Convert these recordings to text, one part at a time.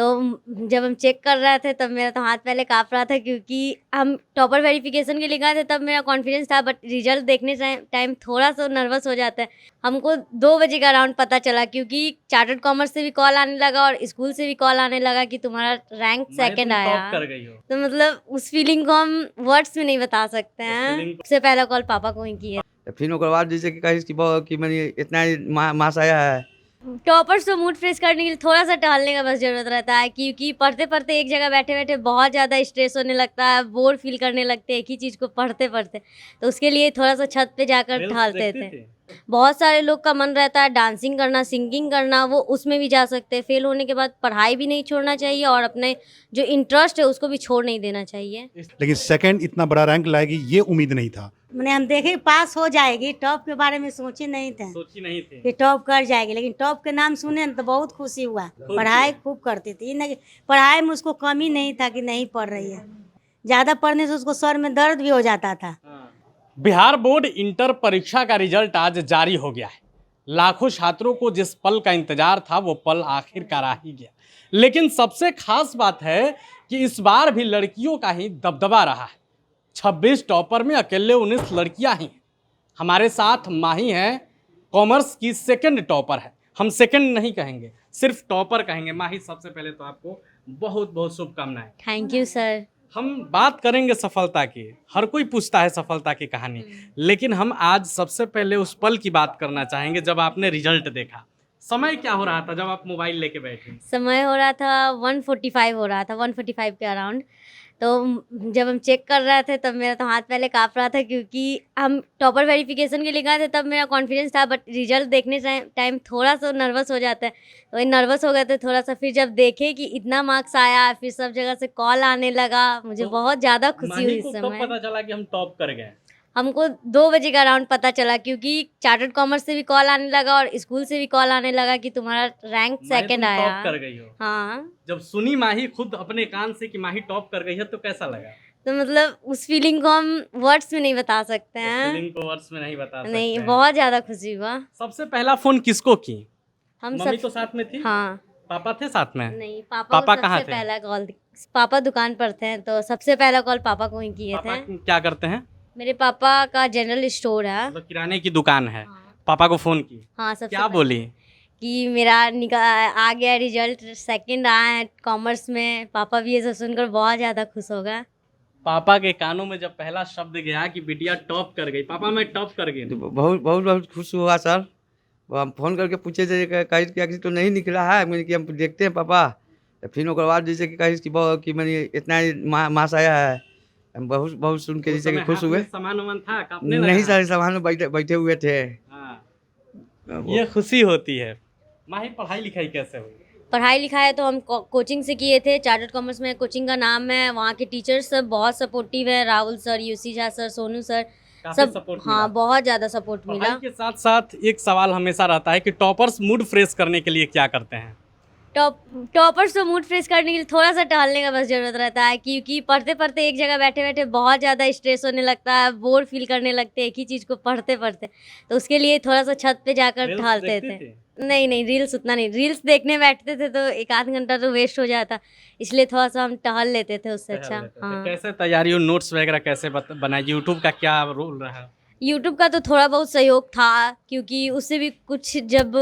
तो जब हम चेक कर रहे थे तब मेरा तो हाथ पहले काँप रहा था, क्योंकि हम टॉपर वेरिफिकेशन के लिए गए थे तब मेरा कॉन्फिडेंस था, बट रिजल्ट देखने टाइम थोड़ा सा नर्वस हो जाता है। हमको 2 बजे का अराउंड पता चला, क्योंकि चार्टर्ड कॉमर्स से भी कॉल आने लगा और स्कूल से भी कॉल आने लगा कि तुम्हारा रैंक सेकंड आया। टॉप कर गई हो। तो मतलब उस फीलिंग को हम वर्ड्स में नहीं बता सकते हैं। सबसे पहला कॉल पापा को ही किया। फिर ओकर बाद जैसे कि कही कि मैंने इतना मास आया है। टॉपर्स को मूड फ्रेश करने के लिए थोड़ा सा टहलने का बस ज़रूरत रहता है, क्योंकि पढ़ते पढ़ते एक जगह बैठे बैठे बहुत ज़्यादा स्ट्रेस होने लगता है, बोर फील करने लगते हैं एक ही चीज़ को पढ़ते पढ़ते। तो उसके लिए थोड़ा सा छत पे जाकर टहलते थे। बहुत सारे लोग का मन रहता है डांसिंग करना, सिंगिंग करना, वो उसमें भी जा सकते हैं। फेल होने के बाद पढ़ाई भी नहीं छोड़ना चाहिए और अपने जो इंटरेस्ट है उसको भी छोड़ नहीं देना चाहिए। लेकिन सेकंड इतना बड़ा रैंक लाएगी ये उम्मीद नहीं था। मैंने हम देखे पास हो जाएगी, टॉप के बारे में सोची नहीं थे कि टॉप कर जाएगी, लेकिन टॉप के नाम सुने तो बहुत खुशी हुआ। पढ़ाई खूब करती थी, नहीं पढ़ाई में उसको कमी नहीं था कि नहीं पढ़ रही है, ज़्यादा पढ़ने से उसको सर में दर्द भी हो जाता था। बिहार बोर्ड इंटर परीक्षा का रिजल्ट आज जारी हो गया है। लाखों छात्रों को जिस पल का इंतजार था वो पल आखिरकार आ ही गया। लेकिन सबसे खास बात है कि इस बार भी लड़कियों का ही दबदबा रहा है। 26 टॉपर में अकेले 19 लड़कियां ही हैं। हमारे साथ माही हैं, कॉमर्स की सेकंड टॉपर है। हम सेकंड नहीं कहेंगे, सिर्फ टॉपर कहेंगे। माही, सबसे पहले तो आपको बहुत बहुत शुभकामनाएं। Thank you sir. हम बात करेंगे सफलता की, हर कोई पूछता है सफलता की कहानी, लेकिन हम आज सबसे पहले उस पल की बात करना चाहेंगे जब आपने रिजल्ट देखा। समय क्या हो रहा था जब आप मोबाइल लेके बैठे? समय हो रहा था 1:45 हो रहा था, 1:45 के अराउंड। तो जब हम चेक कर रहे थे तब मेरा तो हाथ पहले काँप रहा था, क्योंकि हम टॉपर वेरिफिकेशन के लिए गए थे तब मेरा कॉन्फिडेंस था, बट रिजल्ट देखने टाइम थोड़ा सा नर्वस हो जाता है। तो वही नर्वस हो गए थे थोड़ा सा। फिर जब देखे कि इतना मार्क्स आया, फिर सब जगह से कॉल आने लगा, मुझे बहुत ज़्यादा खुशी हुई इस समय। पता चला कि हम टॉप कर गए? हमको 2 बजे का अराउंड पता चला, क्योंकि चार्टर्ड कॉमर्स से भी कॉल आने लगा और स्कूल से भी कॉल आने लगा कि तुम्हारा रैंक सेकंड आया। टॉप कर गई हो। हाँ। जब सुनी माही खुद अपने कान से कि माही टॉप कर गई है तो कैसा लगा? तो मतलब उस फीलिंग को हम वर्ड्स में नहीं बता सकते हैं। फीलिंग को वर्ड्स में नहीं बता सकते नहीं, हैं। बहुत ज्यादा खुशी हुआ। सबसे पहला फोन किसको की? हम मम्मी सब तो साथ में थी? हाँ। पापा थे साथ में? नहीं, पापा को कहाँ सबसे थे? पहला कॉल, पापा दुकान पर थे तो सबसे पहला कॉल पापा को ही किए पापा थे। क्या करते हैं? मेरे पापा का जनरल स्टोर है। मतलब किराने की दुकान है। हाँ। पापा को फोन की? हाँ, सबसे क्या बोली? कि मेरा आ गया रिजल्ट, सेकंड आया है कॉमर्स में। पापा भी ये सब सुनकर बहुत ज़्यादा खुश हो गए। पापा के कानों में जब पहला शब्द गया कि बिटिया टॉप कर गई, पापा मैं टॉप कर गई, तो बहुत बहुत बहुत खुश हुआ सर। हम फोन करके पूछे थे कहीं क्या किसी तो नहीं निकला है। मैंने कि हम देखते हैं पापा। तो फिर ओकर बाद जैसे कि कही कि मैंने इतना मास आया है। हम बहुत बहुत सुन के जैसे कि खुश हुए। सामान वामान था कांपने नहीं लगा? सारे सामान में बैठे हुए थे। हाँ। ये खुशी होती है। माही, पढ़ाई लिखाई कैसे हुई? पढ़ाई लिखाई तो हम कोचिंग से किए थे। चार्टर्ड कॉमर्स में कोचिंग का नाम है। वहाँ के टीचर्स सब बहुत सपोर्टिव है। Rahul sir, UC Jha sir, Sonu sir, सब सपोर्ट हाँ, बहुत ज़्यादा सपोर्ट मिला। पढ़ाई के साथ साथ एक सवाल हमेशा रहता है कि टॉपर्स मूड फ्रेश करने के लिए क्या करते हैं? टॉपर्स को मूड फ्रेश करने के लिए थोड़ा सा टहलने का बस ज़रूरत रहता है, क्योंकि पढ़ते पढ़ते एक जगह बैठे बैठे बहुत ज़्यादा स्ट्रेस होने लगता है, बोर फील करने लगते हैं एक ही चीज़ को पढ़ते पढ़ते। तो उसके लिए थोड़ा सा छत पे जाकर टहलते थे। नहीं, रील्स उतना नहीं। रील्स देखने बैठते थे तो 1 आध घंटा तो वेस्ट हो जाता, इसलिए थोड़ा सा हम टहल लेते थे उससे अच्छा। हाँ। कैसे तैयारी हो, नोट्स वगैरह कैसे बनाए? यूट्यूब का क्या रोल रहा? यूट्यूब का तो थोड़ा बहुत सहयोग था, क्योंकि उससे भी कुछ जब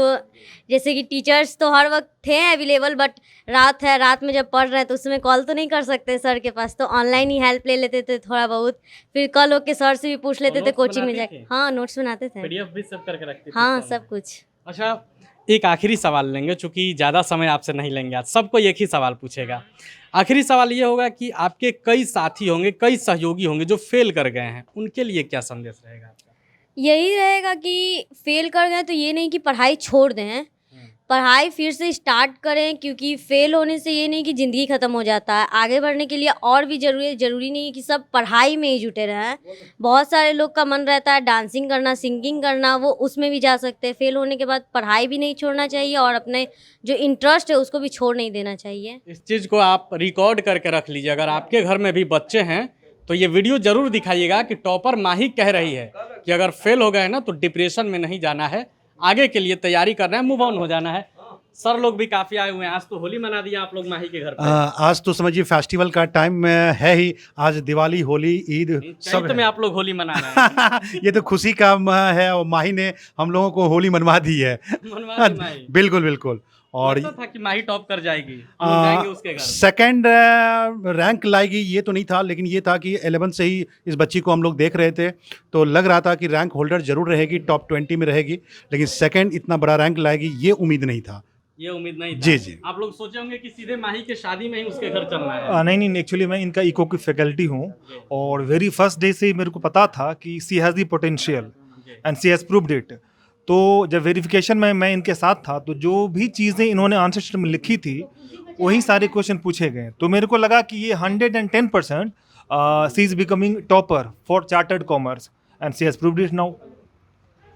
जैसे कि टीचर्स तो हर वक्त थे अवेलेबल, बट रात है, रात में जब पढ़ रहे हैं तो उसमें कॉल तो नहीं कर सकते सर के पास, तो ऑनलाइन ही हेल्प ले लेते थे थोड़ा बहुत। फिर कल होके सर से भी पूछ लेते थे कोचिंग में जाके। हाँ, नोट्स बनाते थे। पीडीएफ भी सब करके रखते थे? हाँ, सब कुछ। अच्छा, एक आखिरी सवाल लेंगे, चूंकि ज़्यादा समय आपसे नहीं लेंगे आज। सबको एक ही सवाल पूछेगा। आखिरी सवाल ये होगा कि आपके कई साथी होंगे, कई सहयोगी होंगे जो फेल कर गए हैं, उनके लिए क्या संदेश रहेगा आपका? यही रहेगा कि फेल कर गए तो ये नहीं कि पढ़ाई छोड़ दें, पढ़ाई फिर से स्टार्ट करें, क्योंकि फेल होने से ये नहीं कि ज़िंदगी ख़त्म हो जाता है। आगे बढ़ने के लिए और भी ज़रूरी नहीं है कि सब पढ़ाई में ही जुटे रहें। बहुत सारे लोग का मन रहता है डांसिंग करना, सिंगिंग करना, वो उसमें भी जा सकते हैं। फेल होने के बाद पढ़ाई भी नहीं छोड़ना चाहिए और अपने जो इंटरेस्ट है उसको भी छोड़ नहीं देना चाहिए। इस चीज़ को आप रिकॉर्ड करके रख लीजिए। अगर आपके घर में भी बच्चे हैं तो ये वीडियो ज़रूर दिखाइएगा कि टॉपर माही कह रही है कि अगर फेल हो गए ना तो डिप्रेशन में नहीं जाना है, आगे के लिए तैयारी करना है, मूव ऑन हो जाना है। सर लोग भी काफी आए हुए हैं। आज तो होली मना दिया आप लोग माही के घर पे। आज तो समझिए फेस्टिवल का टाइम है ही। आज दिवाली, होली, ईद सब चैत में है। आप लोग होली मना रहे हैं। ये तो खुशी का है और माही ने हम लोगों को होली मनवा दी है। मनवा दी माही। बिल्कुल बिल्कुल। और लगता था कि माही टॉप कर जाएगी, हम लोग जाएंगे उसके घर। सेकंड रैंक लाएगी ये तो नहीं था, लेकिन ये था कि 11 से ही इस बच्ची को हम लोग देख रहे थे, तो लग रहा था कि रैंक होल्डर जरूर रहेगी, टॉप 20 में रहेगी, लेकिन सेकंड इतना बड़ा रैंक लाएगी ये उम्मीद नहीं था। ये उम्मीद नहीं था। जी जी। आप लोग सोचे होंगे कि सीधे माही के शादी में ही उसके घर चलना है। नहीं, एक्चुअली मैं इनका इको की फैकल्टी हूँ और वेरी फर्स्ट डे से ही मेरे को पता था कि she has the potential and she has proved it. तो जब वेरिफिकेशन में मैं इनके साथ था तो जो भी चीज़ें इन्होंने आंसर शीट में लिखी थी वही सारे क्वेश्चन पूछे गए, तो मेरे को लगा कि ये 110% she is becoming topper for chartered commerce and she has proved it now.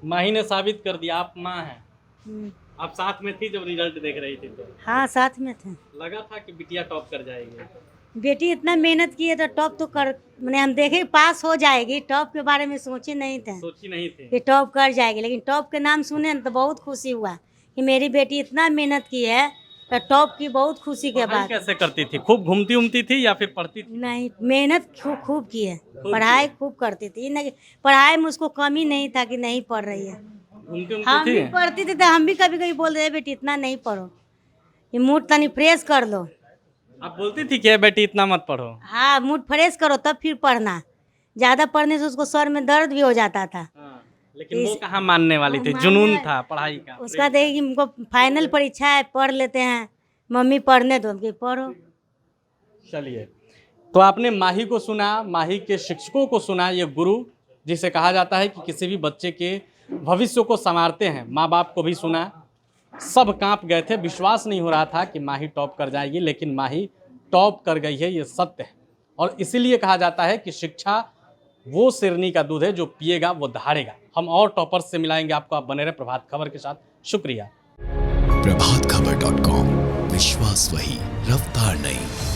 Mahi ने साबित कर दिया। आप माँ हैं, आप साथ में थी जब रिजल्ट देख रही थी, तो हाँ साथ में थे। लगा था कि बिटिया टॉप कर जाएगी। बेटी इतना मेहनत की है तो टॉप तो कर, मैंने हम देखे पास हो जाएगी, टॉप के बारे में सोचे नहीं थे सोची नहीं थी। कि टॉप कर जाएगी, लेकिन टॉप के नाम सुने तो बहुत खुशी हुआ कि मेरी बेटी इतना मेहनत की है, तो टॉप की बहुत खुशी के पढ़ाई बाद। कैसे करती थी? खूब घूमती उमती थी या फिर पढ़ती थी? नहीं, मेहनत खूब की है, पढ़ाई खूब करती थी न, पढ़ाई में उसको कमी नहीं था कि नहीं पढ़ रही है। घूमती हम उमती भी थी? पढ़ती थी तो हम भी कभी कभी बोल रहे बेटी इतना नहीं पढ़ो, ये मूड तनी फ्रेश कर लो। आप बोलती थी कि बेटी इतना मत पढ़ो। हाँ, मूड फ्रेश करो तब फिर पढ़ना, ज़्यादा पढ़ने से उसको सर में दर्द भी हो जाता था। हाँ, लेकिन वो कहाँ मानने वाली थी, जुनून था पढ़ाई का। उसका देखे कि हमको फाइनल परीक्षा है, पढ़ लेते हैं, मम्मी पढ़ने दो, हमको पढ़ो। चलिए, तो आपने माही को सुना, माही के शिक्षकों को सुना, ये गुरु जिसे कहा जाता है कि किसी भी बच्चे के भविष्य को संवारते हैं, माँ बाप को भी सुना। सब कांप गए थे, विश्वास नहीं हो रहा था कि माही टॉप कर जाएगी, लेकिन माही टॉप कर गई है, ये सत्य है। और इसीलिए कहा जाता है कि शिक्षा वो सिरनी का दूध है, जो पिएगा वो दहाड़ेगा। हम और टॉपर्स से मिलाएंगे आपको, आप बने रहे प्रभात खबर के साथ। शुक्रिया। प्रभातखबर.com, विश्वास वही, रफ्तार नहीं।